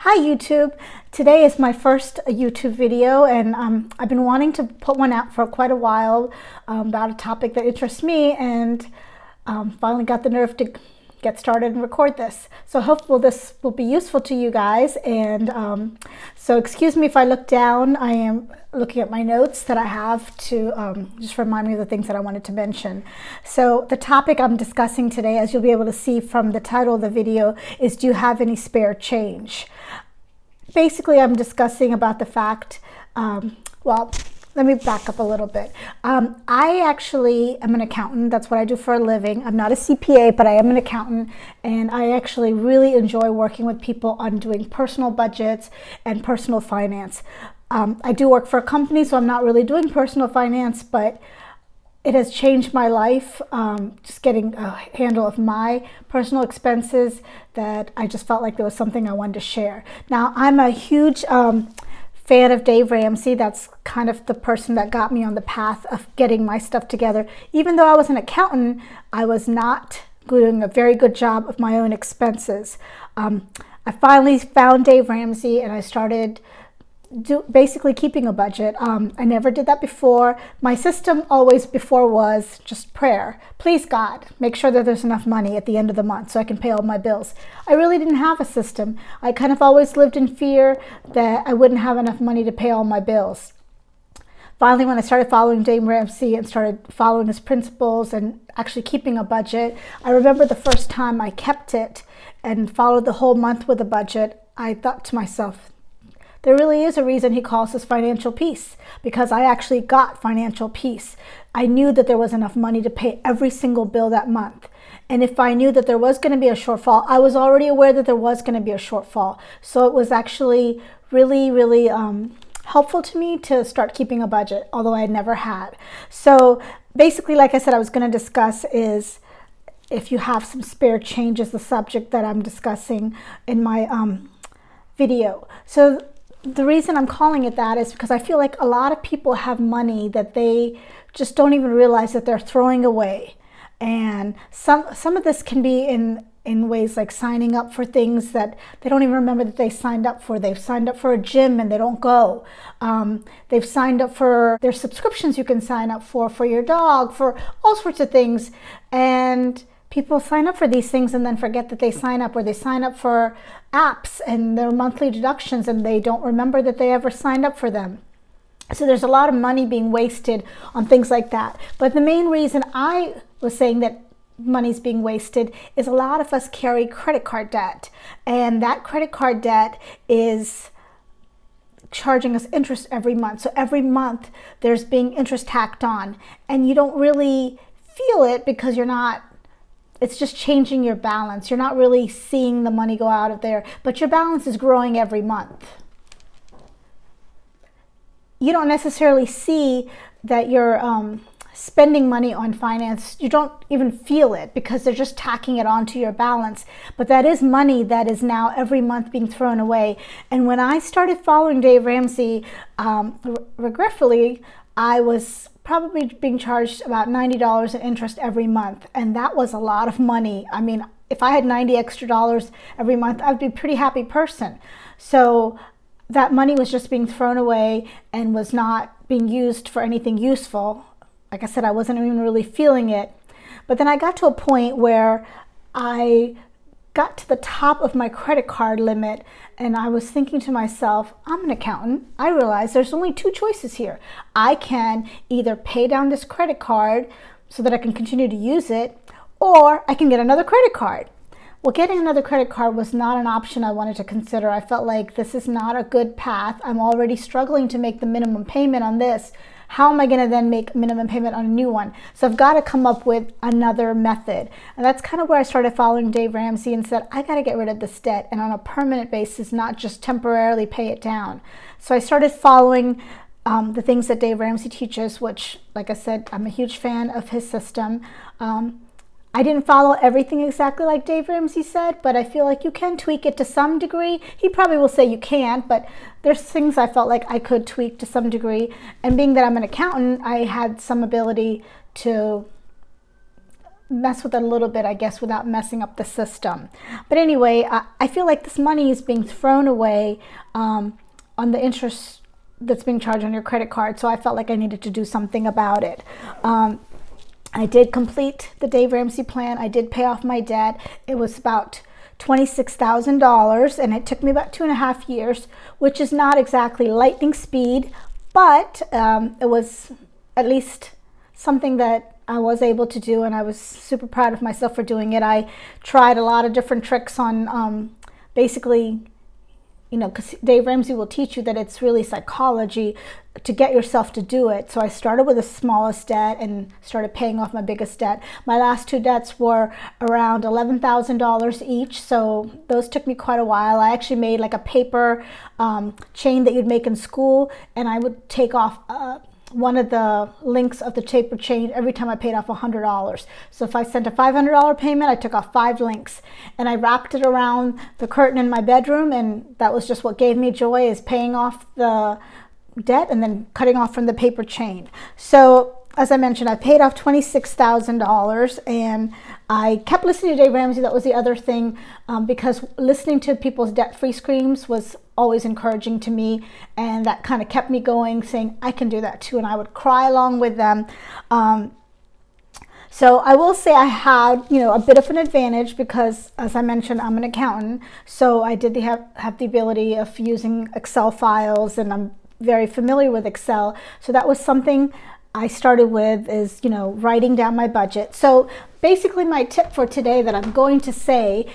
Hi YouTube. Today is my first YouTube video, and I've been wanting to put one out for quite a while about a topic that interests me, and finally got the nerve to get started and record this. So hopefully this will be useful to you guys, and so excuse me if I look down. I am looking at my notes that I have to just remind me of the things that I wanted to mention. So the topic I'm discussing today, as you'll be able to see from the title of the video, is do you have any spare change? Basically, I'm discussing about the fact, well, let me back up a little bit. I actually am an accountant. That's what I do for a living. I'm not a CPA, but I am an accountant, and I actually really enjoy working with people on doing personal budgets and personal finance. I do work for a company, so I'm not really doing personal finance, but it has changed my life, just getting a handle of my personal expenses, that I just felt like there was something I wanted to share. Now, I'm a huge fan of Dave Ramsey. That's kind of the person that got me on the path of getting my stuff together. Even though I was an accountant, I was not doing a very good job of my own expenses. I finally found Dave Ramsey, and I started basically keeping a budget. I never did that before. My system always before was just prayer. Please God, make sure that there's enough money at the end of the month so I can pay all my bills. I really didn't have a system. I kind of always lived in fear that I wouldn't have enough money to pay all my bills. Finally, when I started following Dave Ramsey and started following his principles and actually keeping a budget, I remember the first time I kept it and followed the whole month with a budget, I thought to myself, there really is a reason he calls this financial peace, because I actually got financial peace. I knew that there was enough money to pay every single bill that month. And if I knew that there was going to be a shortfall, I was already aware that there was going to be a shortfall. So it was actually really helpful to me to start keeping a budget, although I had never had. So basically, like I said, I was going to discuss is if you have some spare change is the subject that I'm discussing in my video. So the reason I'm calling it that is because I feel like a lot of people have money that they just don't even realize that they're throwing away. And some of this can be in ways like signing up for things that they don't even remember that they signed up for. They've signed up for a gym and they don't go. They've signed up for their subscriptions you can sign up for your dog, for all sorts of things. And people sign up for these things and then forget that they sign up, or they sign up for apps and their monthly deductions and they don't remember that they ever signed up for them. So there's a lot of money being wasted on things like that. But the main reason I was saying that money's being wasted is a lot of us carry credit card debt, and that credit card debt is charging us interest every month. So every month there's being interest tacked on, and you don't really feel it because it's just changing your balance. You're not really seeing the money go out of there, but your balance is growing every month. You don't necessarily see that you're spending money on finance. You don't even feel it because they're just tacking it onto your balance. But that is money that is now every month being thrown away. And when I started following Dave Ramsey, regretfully, I was probably being charged about $90 in interest every month, and that was a lot of money. I mean, if I had $90 extra every month, I'd be a pretty happy person. So that money was just being thrown away and was not being used for anything useful. Like I said, I wasn't even really feeling it. But then I got to a point where I got to the top of my credit card limit, and I was thinking to myself, I'm an accountant. I realize there's only two choices here. I can either pay down this credit card so that I can continue to use it, or I can get another credit card. Well, getting another credit card was not an option I wanted to consider. I felt like this is not a good path. I'm already struggling to make the minimum payment on this. How am I going to then make minimum payment on a new one? So I've got to come up with another method. And that's kind of where I started following Dave Ramsey and said, I got to get rid of this debt, and on a permanent basis, not just temporarily pay it down. So I started following the things that Dave Ramsey teaches, which, like I said, I'm a huge fan of his system. I didn't follow everything exactly like Dave Ramsey said, but I feel like you can tweak it to some degree. He probably will say you can't, but there's things I felt like I could tweak to some degree. And being that I'm an accountant, I had some ability to mess with it a little bit, I guess, without messing up the system. But anyway, I feel like this money is being thrown away on the interest that's being charged on your credit card. So I felt like I needed to do something about it. I did complete the Dave Ramsey plan. I did pay off my debt. It was about $26,000, and it took me about 2.5 years, which is not exactly lightning speed, but it was at least something that I was able to do, and I was super proud of myself for doing it. I tried a lot of different tricks on basically, you know, because Dave Ramsey will teach you that it's really psychology to get yourself to do it. So I started with the smallest debt and started paying off my biggest debt. My last 2 debts were around $11,000 each, so those took me quite a while. I actually made like a paper chain that you'd make in school, and I would take off one of the links of the paper chain every time I paid off $100. So if I sent a $500 payment, I took off 5 links, and I wrapped it around the curtain in my bedroom, and that was just what gave me joy, is paying off the debt and then cutting off from the paper chain. So as I mentioned, I paid off $26,000, and I kept listening to Dave Ramsey. That was the other thing, because listening to people's debt-free screams was always encouraging to me, and that kind of kept me going, saying I can do that too, and I would cry along with them. So I will say I had, you know, a bit of an advantage because, as I mentioned, I'm an accountant, so I did have the ability of using Excel files, and I'm very familiar with Excel. So that was something I started with, is, you know, writing down my budget. So basically my tip for today that I'm going to say,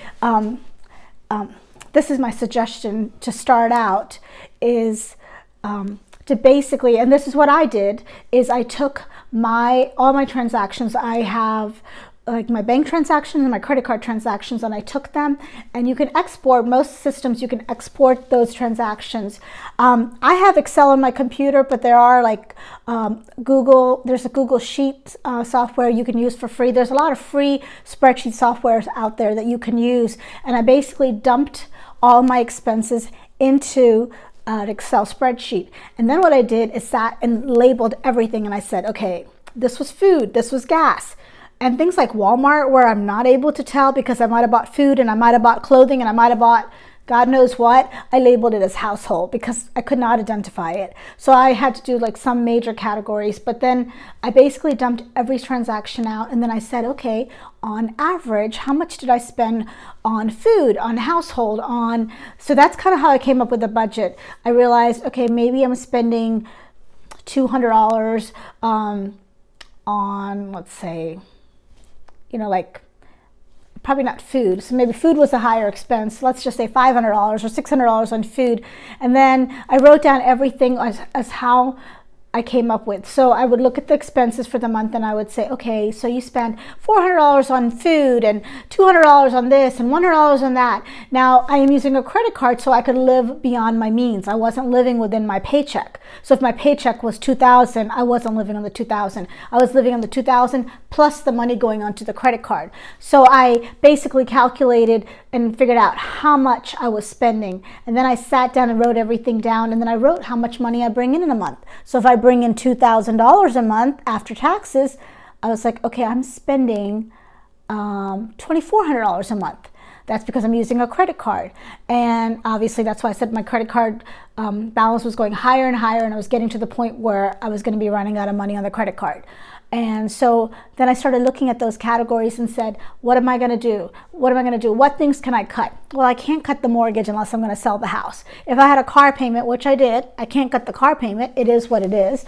this is my suggestion to start out, is to basically, and this is what I did, is I took all my transactions. I have like my bank transactions and my credit card transactions, and I took them, and you can export, most systems you can export those transactions. I have Excel on my computer, but there are like there's a Google Sheet software you can use for free. There's a lot of free spreadsheet softwares out there that you can use, and I basically dumped all my expenses into an Excel spreadsheet. And then what I did is sat and labeled everything, and I said, okay, this was food, this was gas. And things like Walmart, where I'm not able to tell because I might have bought food and I might have bought clothing and I might have bought God knows what, I labeled it as household because I could not identify it. So I had to do like some major categories, but then I basically dumped every transaction out, and then I said, okay, on average, how much did I spend on food, on household, so that's kind of how I came up with a budget. I realized, okay, maybe I'm spending $200 on, let's say, you know, like probably not food. So maybe food was a higher expense. Let's just say $500 or $600 on food. And then I wrote down everything as how I came up with. So I would look at the expenses for the month, and I would say, okay, so you spend $400 on food and $200 on this and $100 on that. Now I am using a credit card so I could live beyond my means. I wasn't living within my paycheck. So if my paycheck was $2,000, I wasn't living on the $2,000. I was living on the $2,000 plus the money going onto the credit card. So I basically calculated and figured out how much I was spending. And then I sat down and wrote everything down, and then I wrote how much money I bring in a month. So if I bring in $2,000 a month after taxes, I was like, okay, I'm spending $2,400 a month. That's because I'm using a credit card. And obviously that's why I said my credit card balance was going higher and higher, and I was getting to the point where I was going to be running out of money on the credit card. And so then I started looking at those categories and said, what am I going to do? What am I going to do? What things can I cut? Well, I can't cut the mortgage unless I'm going to sell the house. If I had a car payment, which I did, I can't cut the car payment. It is what it is.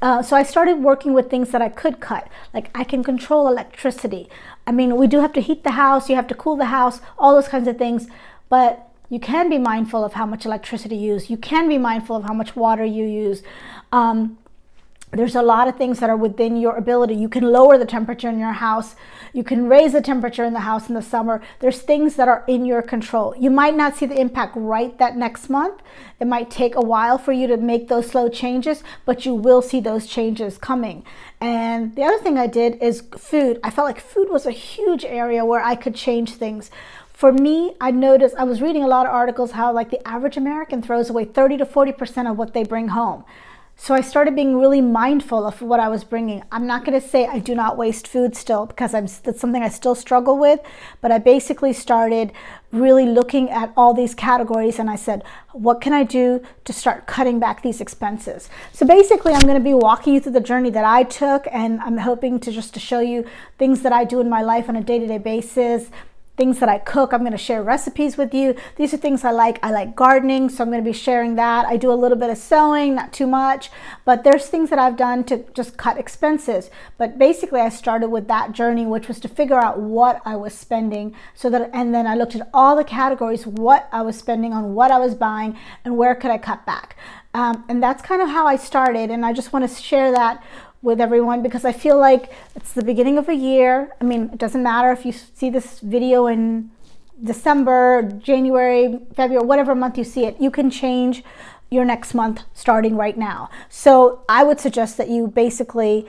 So I started working with things that I could cut. Like I can control electricity. I mean, we do have to heat the house, you have to cool the house, all those kinds of things. But you can be mindful of how much electricity you use. You can be mindful of how much water you use. There's a lot of things that are within your ability. You can lower the temperature in your house. You can raise the temperature in the house in the summer. There's things that are in your control. You might not see the impact right that next month. It might take a while for you to make those slow changes, but you will see those changes coming. And the other thing I did is food. I felt like food was a huge area where I could change things. For me, I noticed, I was reading a lot of articles how like the average American throws away 30 to 40% of what they bring home. So I started being really mindful of what I was bringing. I'm not going to say I do not waste food still, because that's something I still struggle with, but I basically started really looking at all these categories, and I said, what can I do to start cutting back these expenses? So basically, I'm going to be walking you through the journey that I took, and I'm hoping to show you things that I do in my life on a day-to-day basis, things that I cook. I'm going to share recipes with you. These are things I like. I like gardening, so I'm going to be sharing that. I do a little bit of sewing, not too much, but there's things that I've done to just cut expenses. But basically, I started with that journey, which was to figure out what I was spending, and then I looked at all the categories, what I was spending on, what I was buying, and where could I cut back. And that's kind of how I started, and I just want to share that with everyone, because I feel like it's the beginning of a year. I mean, it doesn't matter if you see this video in December, January, February, whatever month you see it, you can change your next month starting right now. So I would suggest that you basically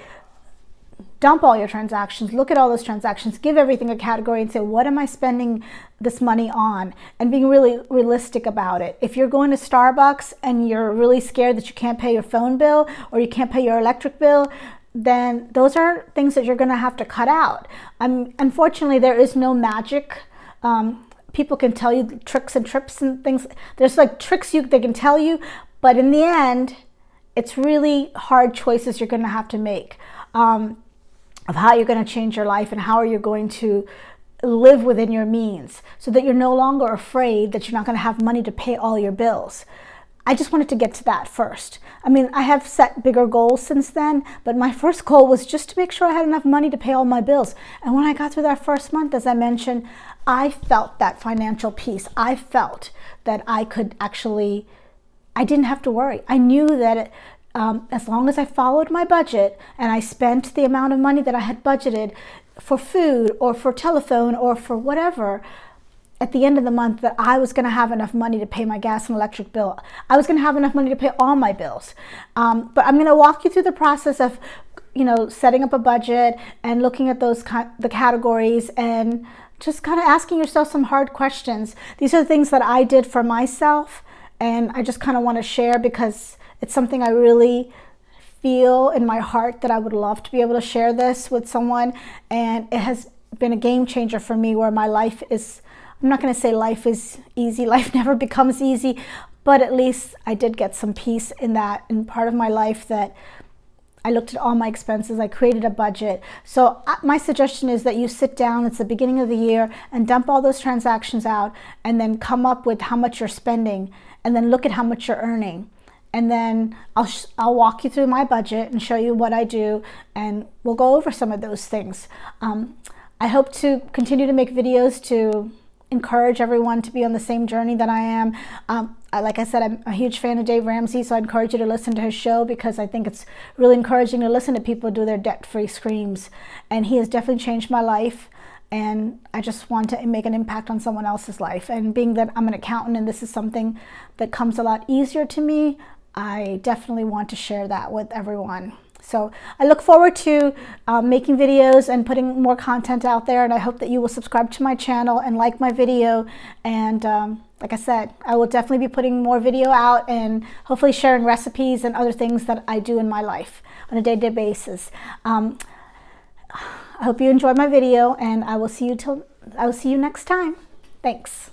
dump all your transactions, look at all those transactions, give everything a category and say, what am I spending this money on? And being really realistic about it. If you're going to Starbucks and you're really scared that you can't pay your phone bill or you can't pay your electric bill, then those are things that you're going to have to cut out. Unfortunately, there is no magic. People can tell you tricks and trips and things. There's like tricks they can tell you, but in the end, it's really hard choices you're going to have to make. Of how you're going to change your life and how are you going to live within your means, so that you're no longer afraid that you're not going to have money to pay all your bills. I just wanted to get to that first. I mean, I have set bigger goals since then, but my first goal was just to make sure I had enough money to pay all my bills. And when I got through that first month, as I mentioned, I felt that financial peace. I felt that I didn't have to worry. I knew that as long as I followed my budget and I spent the amount of money that I had budgeted for food or for telephone or for whatever, at the end of the month, that I was going to have enough money to pay my gas and electric bill. I was going to have enough money to pay all my bills. But I'm going to walk you through the process of, setting up a budget and looking at the categories and just kind of asking yourself some hard questions. These are the things that I did for myself, and I just kind of want to share because it's something I really feel in my heart that I would love to be able to share this with someone. And it has been a game changer for me, where my life is, I'm not going to say life is easy. Life never becomes easy, but at least I did get some peace in part of my life, that I looked at all my expenses. I created a budget. So my suggestion is that you sit down, it's the beginning of the year, and dump all those transactions out, and then come up with how much you're spending, and then look at how much you're earning. And then I'll walk you through my budget and show you what I do, and we'll go over some of those things. I hope to continue to make videos to encourage everyone to be on the same journey that I am. Like I said, I'm a huge fan of Dave Ramsey, so I encourage you to listen to his show, because I think it's really encouraging to listen to people do their debt-free screams. And he has definitely changed my life, and I just want to make an impact on someone else's life. And being that I'm an accountant and this is something that comes a lot easier to me, I definitely want to share that with everyone. So I look forward to making videos and putting more content out there, and I hope that you will subscribe to my channel and like my video. And like I said, I will definitely be putting more video out and hopefully sharing recipes and other things that I do in my life on a day-to-day basis. I hope you enjoyed my video, and I will see you next time. Thanks.